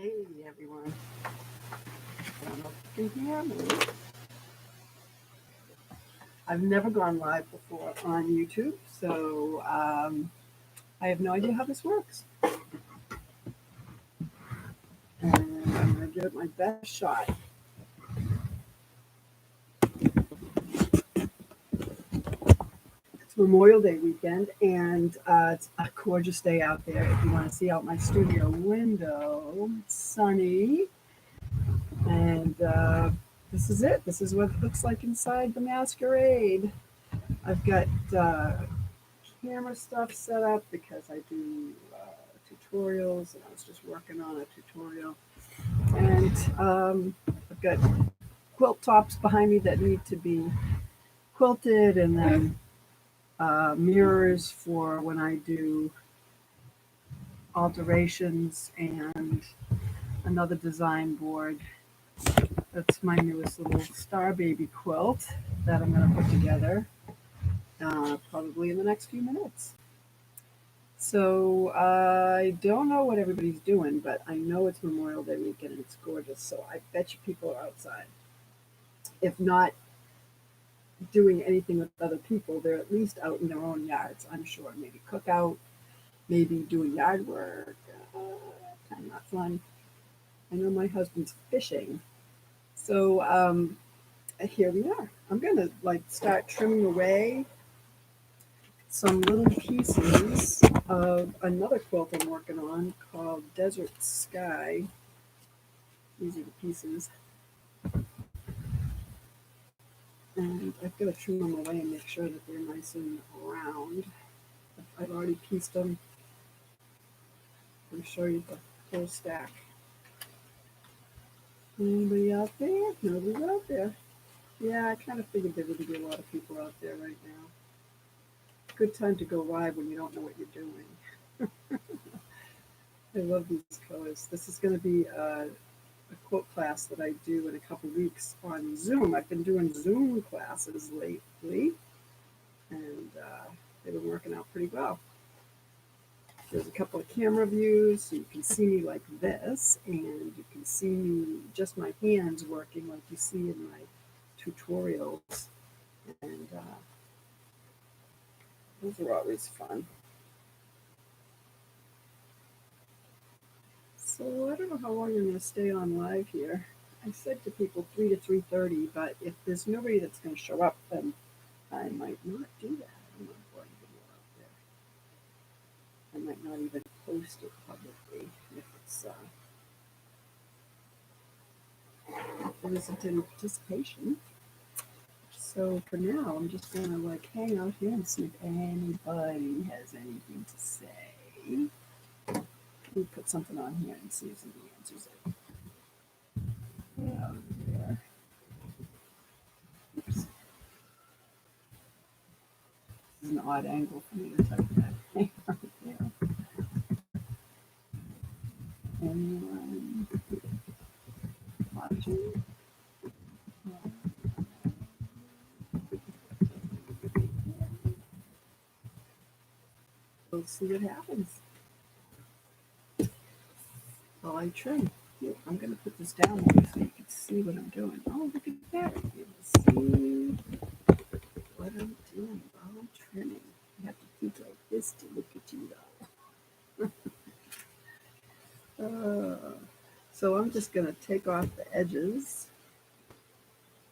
Hey everyone. I don't know if you can hear me. I've never gone live before on YouTube, so I have no idea how this works. And I'm going to give it my best shot. It's Memorial Day weekend, and it's a gorgeous day out there. If you want to see out my studio window, it's sunny. And this is it. This is what it looks like inside the Masquerade. I've got camera stuff set up because I do tutorials, and I was just working on a tutorial. And I've got quilt tops behind me that need to be quilted, and then mirrors for when I do alterations, and another design board. That's my newest little star baby quilt that I'm going to put together probably in the next few minutes. So I don't know what everybody's doing, but I know it's Memorial Day weekend and it's gorgeous. So I bet you people are outside. If not doing anything with other people, they're at least out in their own yards, I'm sure. Maybe cookout, maybe doing yard work. Kind of not fun. I know my husband's fishing. So here we are. I'm going to start trimming away some little pieces of another quilt I'm working on called Desert Sky. These are the pieces. And I've got to trim them away and make sure that they're nice and round. I've already pieced them. I'll show you the whole stack. Anybody out there? Nobody's out there. Yeah, I kind of figured there would be a lot of people out there right now. Good time to go live when you don't know what you're doing. I love these colors. This is going to be a quilt class that I do in a couple weeks on Zoom. I've been doing Zoom classes lately, and they've been working out pretty well. There's a couple of camera views, so you can see me like this, and you can see me just my hands working like you see in my tutorials, and those are always fun. So I don't know how long I'm going to stay on live here. I said to people 3 to 3:30, but if there's nobody that's going to show up, then I might not do that. I'm not going to video out there. I might not even post it publicly if there isn't any participation. So for now, I'm just going to hang out here and see if anybody has anything to say. Let me put something on here and see if somebody answers it. There. Oops. This is an odd angle for me to type that. There. Anyone watching? We'll see what happens. While I trim. Here, I'm going to put this down here so you can see what I'm doing. Oh, look at that. You can see what I'm doing while I'm trimming. You have to keep like this to look at you though. So I'm just going to take off the edges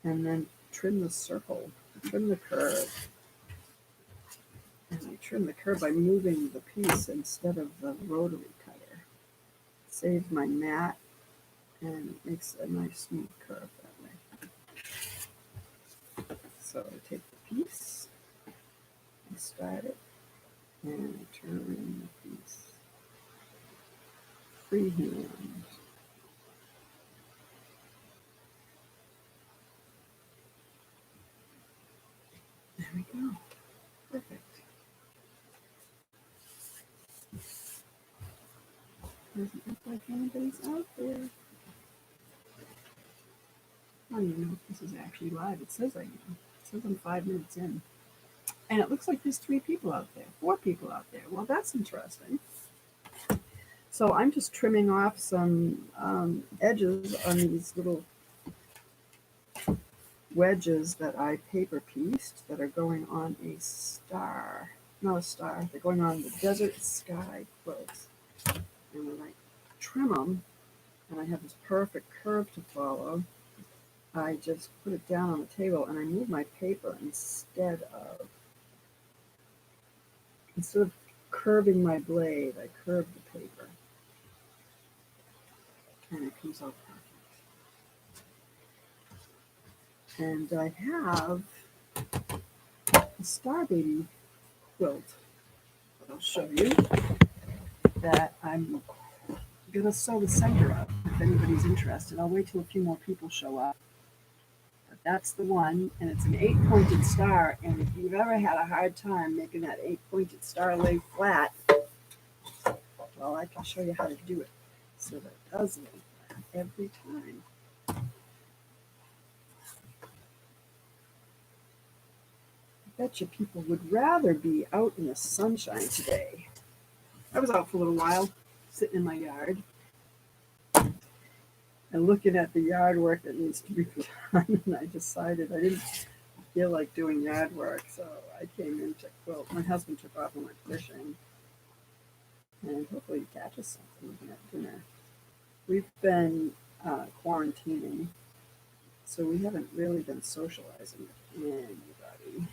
and then trim the circle, trim the curve. And I trim the curve by moving the piece instead of the rotary cutter. Saves my mat and makes a nice smooth curve that way. So I take the piece, I start it, and I turn the piece freehand. There we go. Perfect. Doesn't look like anybody's out there. I don't even know if this is actually live. It says I am. It says I'm 5 minutes in. And it looks like there's 3 people out there, 4 people out there. Well, that's interesting. So I'm just trimming off some edges on these little wedges that I paper pieced that are going on a star. Not a star, they're going on the desert sky quilt. And when I trim them, and I have this perfect curve to follow, I just put it down on the table and I move my paper instead of curving my blade, I curve the paper. And it comes out perfect. And I have a Star Baby quilt that I'll show you that I'm going to sew the center of if anybody's interested. I'll wait till a few more people show up. But that's the one, and it's an 8-pointed star. And if you've ever had a hard time making that 8-pointed star lay flat, well, I can show you how to do it so that it does lay flat every time. I bet you people would rather be out in the sunshine today. I was out for a little while, sitting in my yard, and looking at the yard work that needs to be done, and I decided I didn't feel like doing yard work, so I came in to quilt. My husband took off and went fishing, and hopefully he catches something at dinner. We've been quarantining, so we haven't really been socializing with anybody.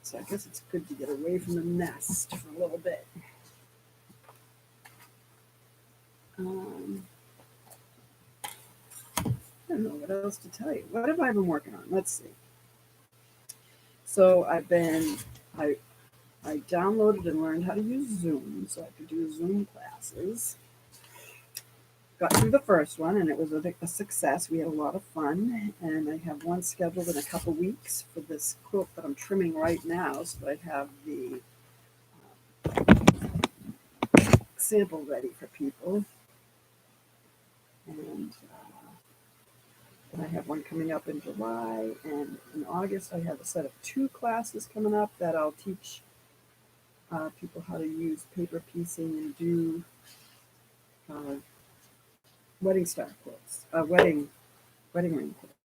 So I guess it's good to get away from the nest for a little bit. I don't know what else to tell you. What have I been working on? Let's see. So I downloaded and learned how to use Zoom so I could do Zoom classes. Got through the first one and it was a success. We had a lot of fun, and I have one scheduled in a couple weeks for this quilt that I'm trimming right now, so I have the sample ready for people. And I have one coming up in July, and in August I have a set of 2 classes coming up that I'll teach people how to use paper piecing and do wedding star quilts, wedding ring quilts.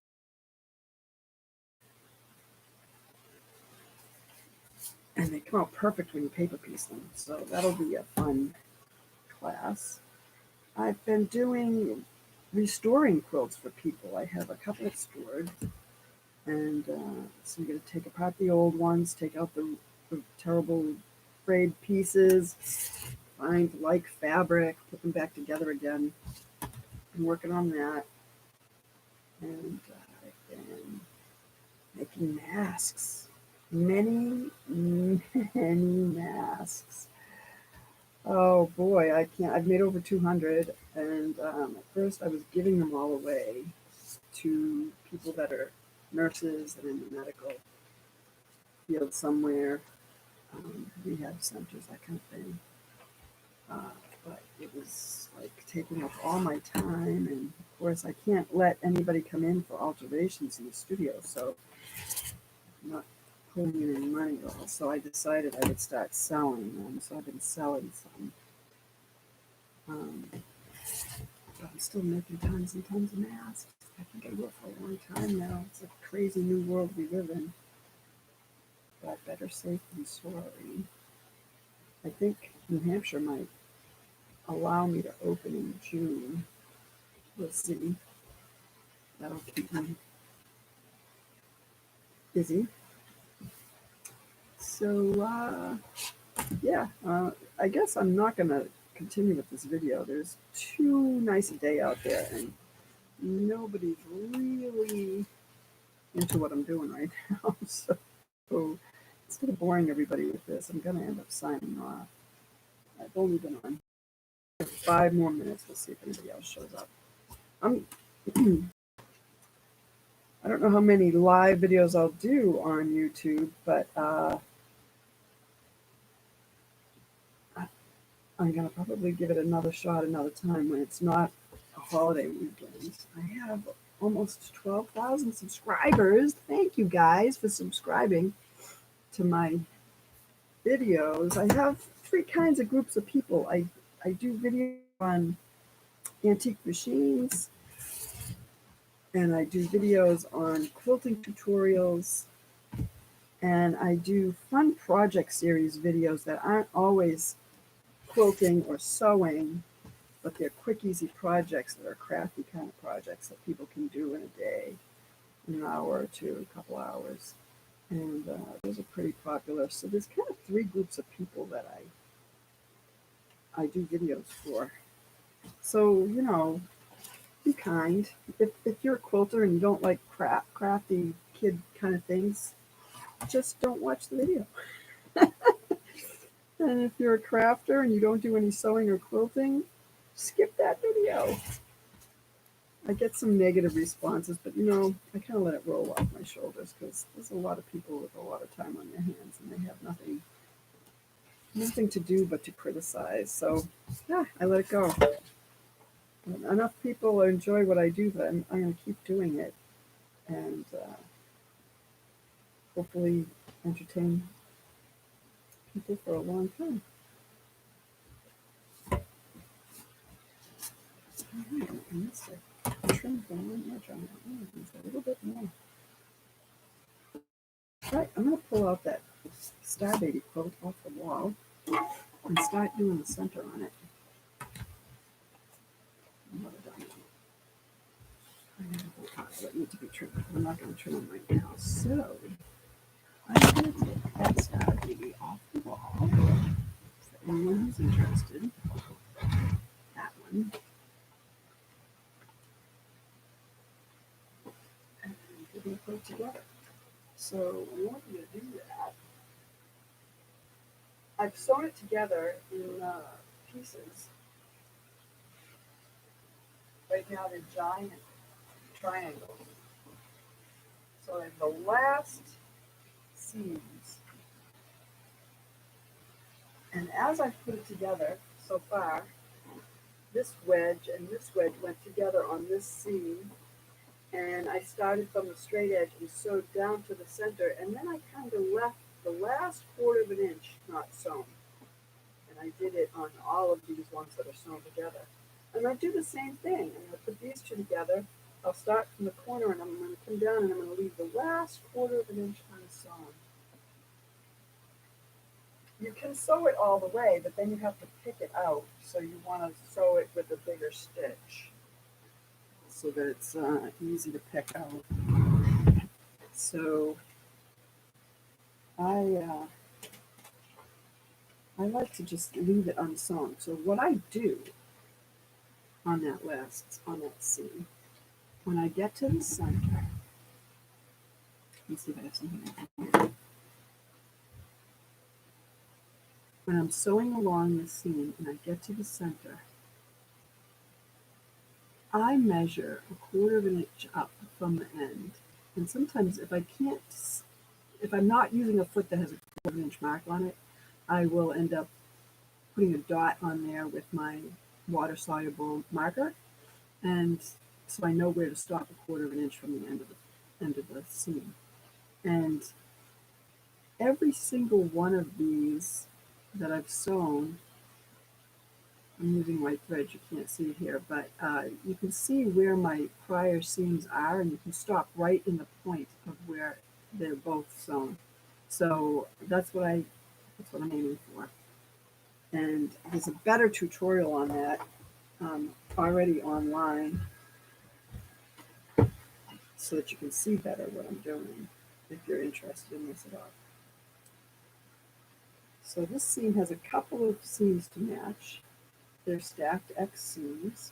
And they come out perfect when you paper piece them, so that'll be a fun class. I've been doing restoring quilts for people. I have a couple stored, and so I'm going to take apart the old ones, take out the terrible frayed pieces, find like fabric, put them back together again. I'm working on that, and I've been making masks. Many masks. Oh boy, I can't. I've made over 200, and at first I was giving them all away to people that are nurses and in the medical field somewhere, rehab centers, that kind of thing. But it was like taking up all my time, and of course I can't let anybody come in for alterations in the studio, so I'm not pulling in any money at all. So I decided I would start selling them. So I've been selling some. But I'm still making tons and tons of masks. I think I will for a long time now. It's a crazy new world we live in. But better safe than sorry. I think New Hampshire might allow me to open in June. We'll see. That'll keep me busy. So, yeah, I guess I'm not going to continue with this video. There's too nice a day out there, and nobody's really into what I'm doing right now. So instead of boring everybody with this, I'm going to end up signing off. I've only been on for 5 more minutes. We'll see if anybody else shows up. I don't know how many live videos I'll do on YouTube, but I'm going to probably give it another shot another time when it's not a holiday weekend. I have almost 12,000 subscribers. Thank you guys for subscribing to my videos. I have 3 kinds of groups of people. I I do videos on antique machines, and I do videos on quilting tutorials, and I do fun project series videos that aren't always quilting or sewing, but they're quick, easy projects that are crafty kind of projects that people can do in a day, in an hour or two, a couple hours. And those are pretty popular. So there's kind of three groups of people that I do videos for. So, be kind. If you're a quilter and you don't like crafty kid kind of things, just don't watch the video. And if you're a crafter and you don't do any sewing or quilting, skip that video. I get some negative responses, but I kind of let it roll off my shoulders because there's a lot of people with a lot of time on their hands and they have nothing to do but to criticize. So yeah, I let it go. Enough people enjoy what I do that I'm going to keep doing it and hopefully entertain people for a long time. All right, and that's it. Trim one edge on that. A little bit more. All right, I'm going to pull out that Star Baby quilt off the wall and start doing the center on it. Another diamond. I have a parts that need to be trimmed. I'm not going to trim them right now. So I'm going to take that Star Baby off the wall. For anyone who's interested, that one. And we're going to put it together. So in order to do that, I've sewn it together in pieces. Right now they're giant triangles. So I have the last seams. And as I've put it together so far, this wedge and this wedge went together on this seam. And I started from the straight edge and sewed down to the center. And then I kind of left the last quarter of an inch not sewn. And I did it on all of these ones that are sewn together. And I'll do the same thing. I'm going to put these two together. I'll start from the corner and I'm going to come down and I'm going to leave the last quarter of an inch unsewn. You can sew it all the way, but then you have to pick it out. So you want to sew it with a bigger stitch so that it's easy to pick out. So I like to just leave it unsewn. So what I do on that seam, when I get to the center, let's see if I have something here. When I'm sewing along the seam and I get to the center, I measure a quarter of an inch up from the end. And sometimes if I'm not using a foot that has a quarter of an inch mark on it, I will end up putting a dot on there with my water-soluble marker. And so I know where to stop a quarter of an inch from the end of the seam. And every single one of these that I've sewn, I'm using white thread, you can't see it here, but you can see where my prior seams are, and you can stop right in the point of where they're both sewn. So that's what I'm aiming for. And there's a better tutorial on that already online, so that you can see better what I'm doing if you're interested in this at all. So this seam has a couple of seams to match. They're stacked X seams,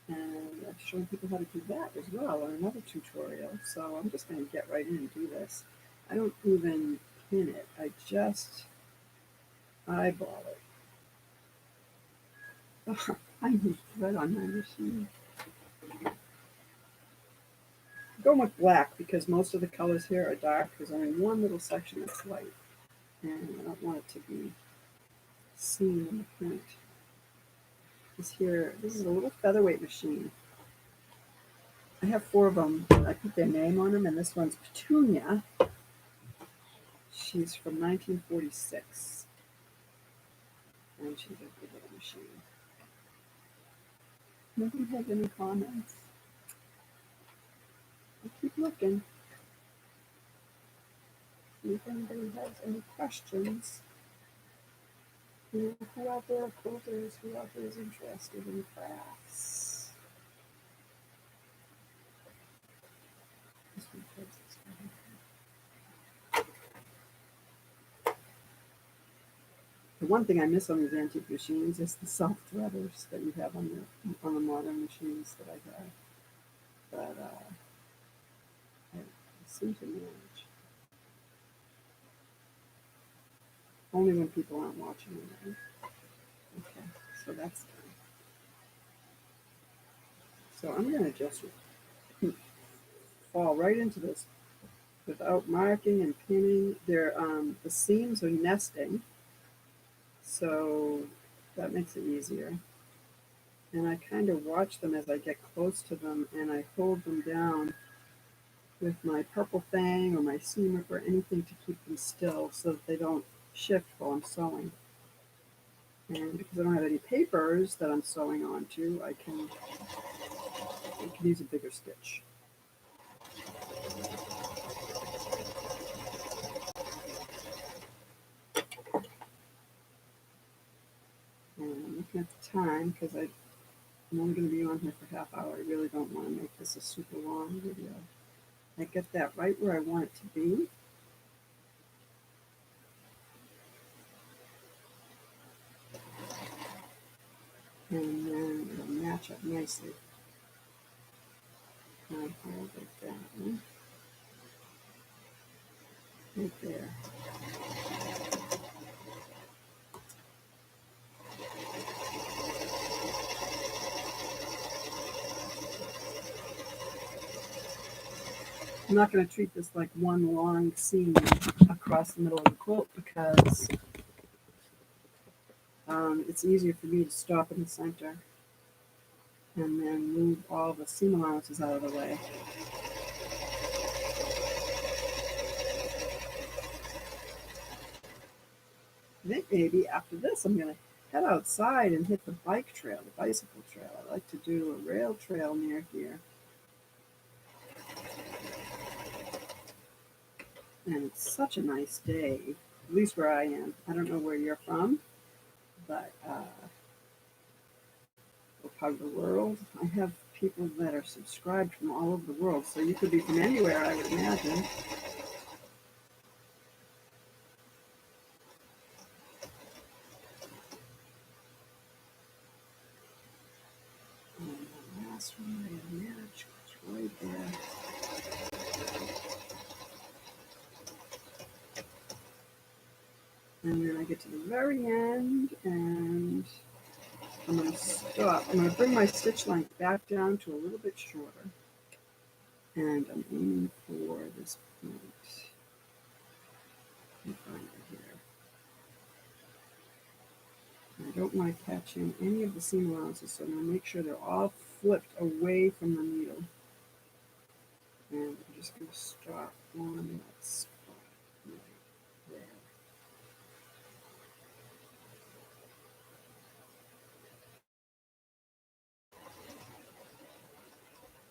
and I've shown people how to do that as well on another tutorial. So I'm just going to get right in and do this. I don't even pin it. I just eyeball it. Oh, I need thread on my machine. I'm going with black because most of the colors here are dark. There's only one little section that's light, and I don't want it to be seen in the print. This is a little featherweight machine. I have 4 of them. I put their name on them, and this one's Petunia. She's from 1946. And she's a good little machine. Nobody has any comments. I'll keep looking. See if anybody has any questions. Who out there are quilters? Who out there is interested in crafts? The one thing I miss on these antique machines is the self-threaders that you have on the modern machines that I have. But I seem to manage. Only when people aren't watching me, right? Okay, so that's done. So I'm going to just fall right into this without marking and pinning. The seams are nesting, so that makes it easier. And I kind of watch them as I get close to them, and I hold them down with my purple fang or my seam ripper, anything to keep them still so that they don't shift while I'm sewing. And because I don't have any papers that I'm sewing onto, I can use a bigger stitch. And I'm looking at the time because I'm only going to be on here for half hour. I really don't want to make this a super long video. I get that right where I want it to be. And then it'll match up nicely. I hold it down right there. I'm not going to treat this like one long seam across the middle of the quilt because it's easier for me to stop in the center and then move all the seam allowances out of the way. I think maybe after this I'm going to head outside and hit the bike trail, the bicycle trail. I like to do a rail trail near here. And it's such a nice day, at least where I am. I don't know where you're from, but what part of the world. I have people that are subscribed from all over the world, so you could be from anywhere, I would imagine. And the last one I managed was right there. And then I get to the very end, and I'm going to stop. I'm going to bring my stitch length back down to a little bit shorter. And I'm aiming for this point. Right here. And I don't want to catch in any of the seam allowances, so I'm going to make sure they're all flipped away from the needle. And I'm just going to stop on that spot right there.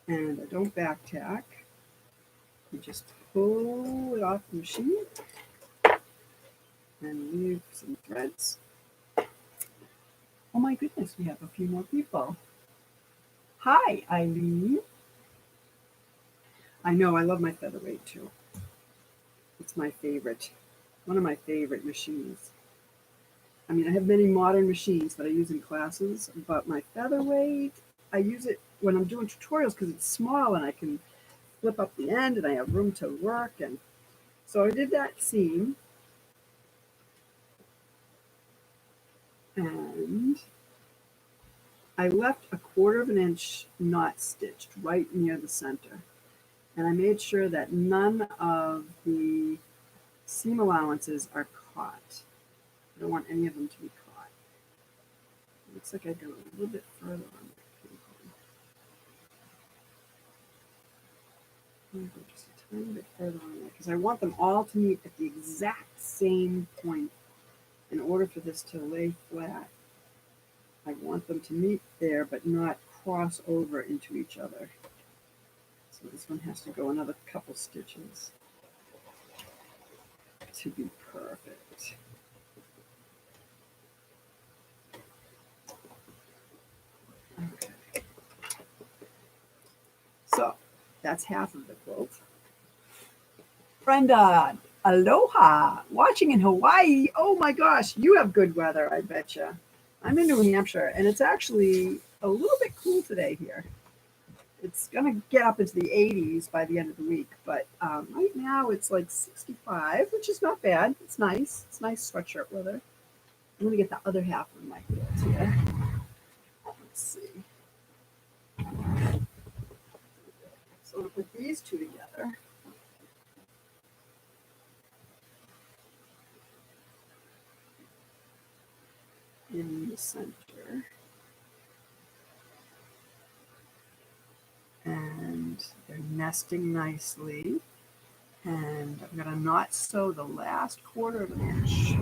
And I don't back tack. You just pull it off the machine and leave some threads. Oh my goodness, we have a few more people. Hi, Eileen. I know, I love my featherweight too. It's my favorite, one of my favorite machines. I mean, I have many modern machines that I use in classes, but my featherweight, I use it when I'm doing tutorials because it's small and I can flip up the end and I have room to work. And so I did that seam. And I left a 1/4 of an inch not stitched right near the center. And I made sure that none of the seam allowances are caught. I don't want any of them to be caught. It looks like I go a little bit further on that pinhole. I'm going to go just a tiny bit further on that because I want them all to meet at the exact same point. in order for this to lay flat, I want them to meet there but not cross over into each other. So this one has to go another couple stitches to be perfect. Okay. So that's half of the quilt. Brenda, aloha, watching in Hawaii. Oh my gosh, you have good weather, I bet you. I'm in New Hampshire, and it's actually a little bit cool today here. It's going to get up into the 80s by the end of the week, but right now it's like 65, which is not bad. It's nice. It's nice sweatshirt weather. I'm going to get the other half of my quilt here. Let's see. So we'll put these two together. In the center. And they're nesting nicely. And I'm going to not sew the last 1/4 of an inch.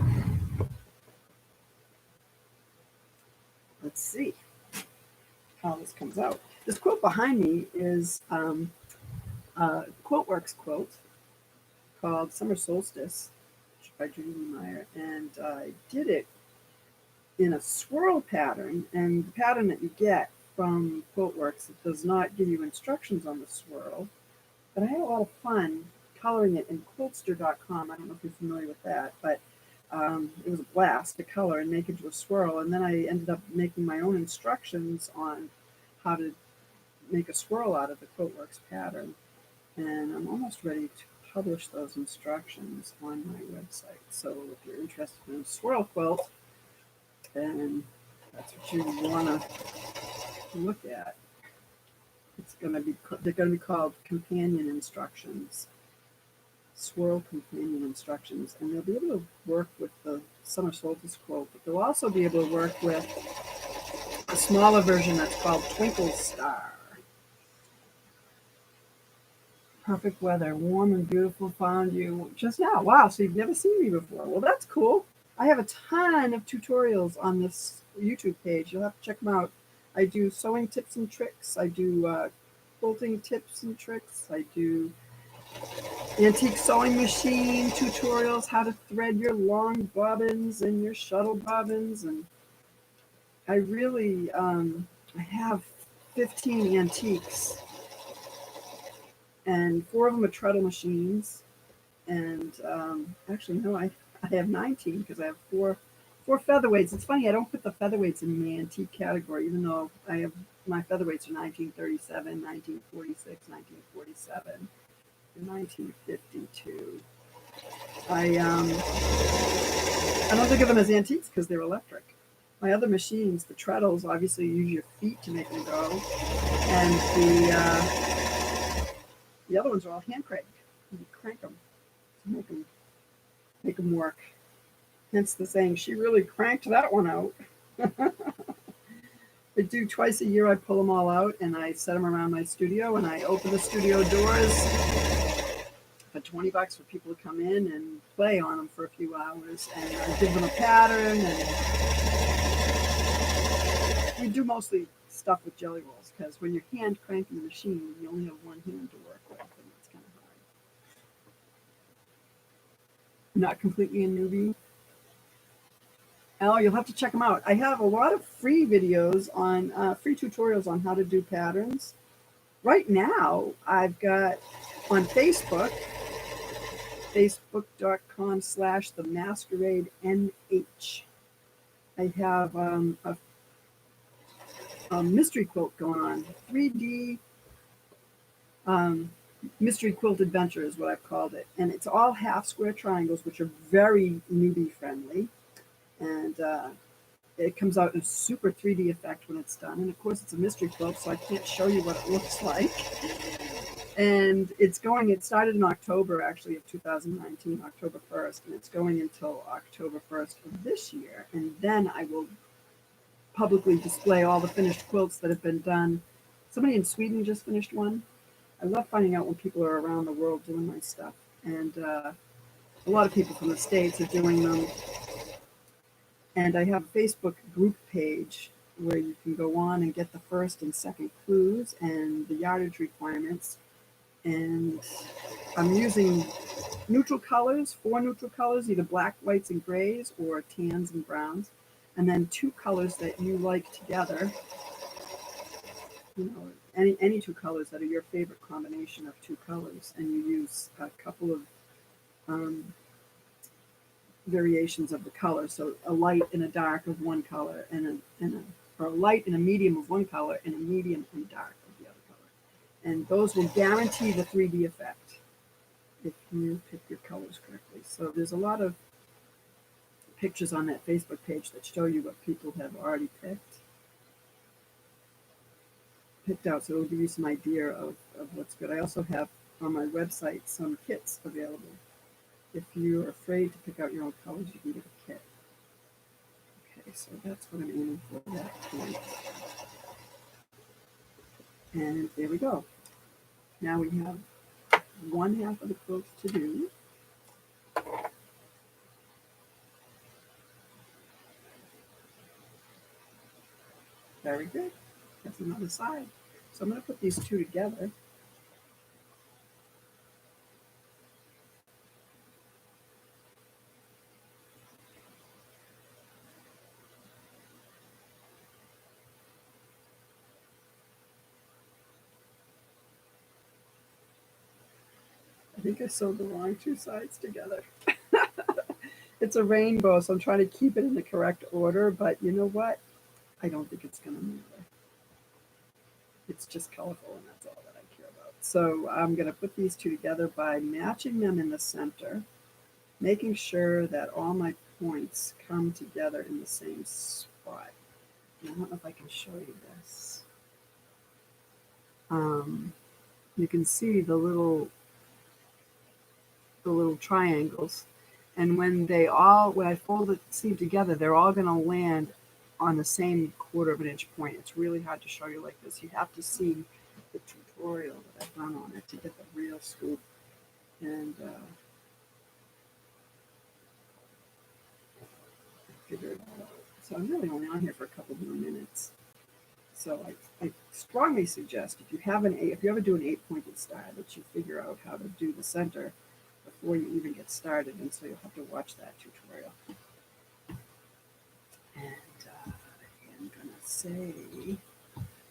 Let's see how this comes out. This quilt behind me is Quiltworks quilt called Summer Solstice by Judy Meyer, and I did it in a swirl pattern, and the pattern that you get from Quiltworks, it does not give you instructions on the swirl, but I had a lot of fun coloring it in quiltster.com. I don't know if you're familiar with that, but it was a blast to color and make into a swirl, and then I ended up making my own instructions on how to make a swirl out of the Quiltworks pattern, and I'm almost ready to publish those instructions on my website. So if you're interested in a swirl quilt, then that's what you want to look at. They're going to be called companion instructions, swirl companion instructions, and they'll be able to work with the Summer Solstice quilt, but they'll also be able to work with a smaller version that's called Twinkle Star. Perfect weather, warm and beautiful, found you just now. Wow, so you've never seen me before. Well, that's cool. I have a ton of tutorials on this YouTube page. You'll have to check them out. I do sewing tips and tricks. I do quilting tips and tricks. I do antique sewing machine tutorials, how to thread your long bobbins and your shuttle bobbins. And I really, I have 15 antiques, and 4 of them are treadle machines. And actually, no, I have 19 because I have four featherweights. It's funny, I don't put the featherweights in the antique category, even though I have my featherweights are 1937, 1946, 1947, and 1952. I don't think of them as antiques because they're electric. My other machines, the treadles, obviously you use your feet to make them go, and the other ones are all hand cranked. You crank them to make them work. Hence the saying, she really cranked that one out. I do twice a year. I pull them all out and I set them around my studio, and I open the studio doors for $20 for people to come in and play on them for a few hours, and I give them a pattern. And we do mostly stuff with jelly rolls, because when you're hand cranking the machine, you only have one hand to work with, and it's kind of hard. Not completely a newbie. Oh, you'll have to check them out. I have a lot of free videos on free tutorials on how to do patterns. Right now, I've got on Facebook, facebook.com/the Masquerade NH. I have a mystery quilt going on, 3D mystery quilt adventure is what I've called it, and it's all half square triangles, which are very newbie friendly. And it comes out in a super 3D effect when it's done. And of course, it's a mystery quilt, so I can't show you what it looks like. And it started in October, actually, of 2019, October 1st, and it's going until October 1st of this year. And then I will publicly display all the finished quilts that have been done. Somebody in Sweden just finished one. I love finding out when people are around the world doing my stuff. And a lot of people from the States are doing them. And I have a Facebook group page where you can go on and get the first and second clues and the yardage requirements. And I'm using neutral colors, 4 neutral colors, either black, whites, and grays, or tans and browns. And then 2 colors that you like together, any 2 colors that are your favorite combination of 2 colors. And you use a couple of um, variations of the color. So a light and a dark of one color, or a light and a medium of one color, and a medium and dark of the other color. And those will guarantee the 3D effect if you pick your colors correctly. So there's a lot of pictures on that Facebook page that show you what people have already picked out. So it'll give you some idea of what's good. I also have on my website some kits available. If you're afraid to pick out your own colors, you can get a kit. Okay, so that's what I'm aiming for, that point. And there we go. Now we have 1/2 of the quilt to do. Very good. That's another side. So I'm going to put these 2 together. I think I sewed the wrong 2 sides together. It's a rainbow, so I'm trying to keep it in the correct order, but you know what? I don't think it's going to matter. It's just colorful, and that's all that I care about. So I'm going to put these 2 together by matching them in the center, making sure that all my points come together in the same spot. And I don't know if I can show you this. You can see the little triangles, and when I fold the seam together, they're all going to land on the same 1/4 of an inch point. It's really hard to show you like this. You have to see the tutorial that I've done on it to get the real scoop. And figure it all out. So I'm really only on here for a couple more minutes. So I strongly suggest if you ever do an 8-pointed star, that you figure out how to do the center before you even get started, and so you'll have to watch that tutorial. And I'm gonna say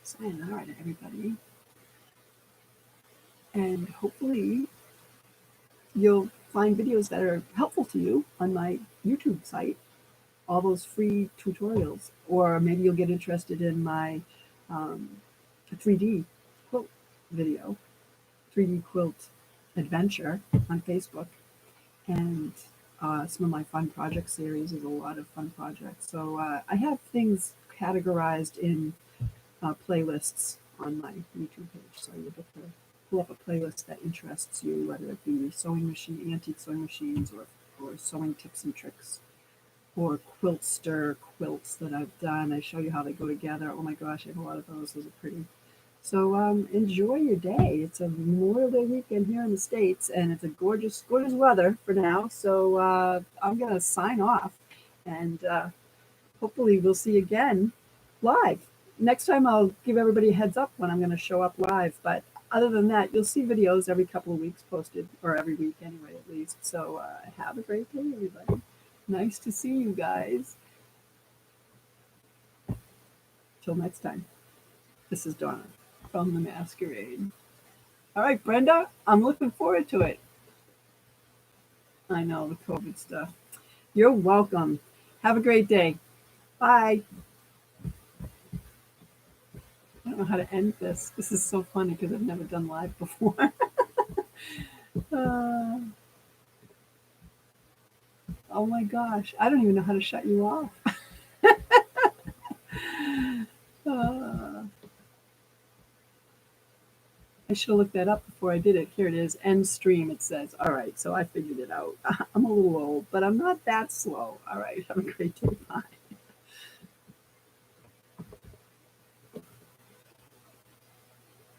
sayonara to everybody, and hopefully you'll find videos that are helpful to you on my YouTube site, all those free tutorials, or maybe you'll get interested in my 3D quilt video, 3D quilt adventure on Facebook, and some of my fun project series is a lot of fun projects. So I have things categorized in playlists on my YouTube page, so you'll get to pull up a playlist that interests you, whether it be antique sewing machines, or sewing tips and tricks, or quiltster quilts that I've done. I show you how they go together. Oh my gosh, I have a lot of those. Those are pretty. So enjoy your day. It's a Memorial Day weekend here in the States, and it's a gorgeous, gorgeous weather for now. So I'm going to sign off, and hopefully we'll see you again live. Next time I'll give everybody a heads up when I'm going to show up live. But other than that, you'll see videos every couple of weeks posted, or every week anyway, at least. So have a great day, everybody. Nice to see you guys. Till next time, this is Donna from the Masquerade. All right, Brenda, I'm looking forward to it. I know, the COVID stuff. You're welcome. Have a great day. Bye. I don't know how to end this. This is so funny because I've never done live before. Oh my gosh, I don't even know how to shut you off. I should have looked that up before I did it. Here it is, end stream, it says. All right, so I figured it out. I'm a little old, but I'm not that slow. All right, have a great day. Bye.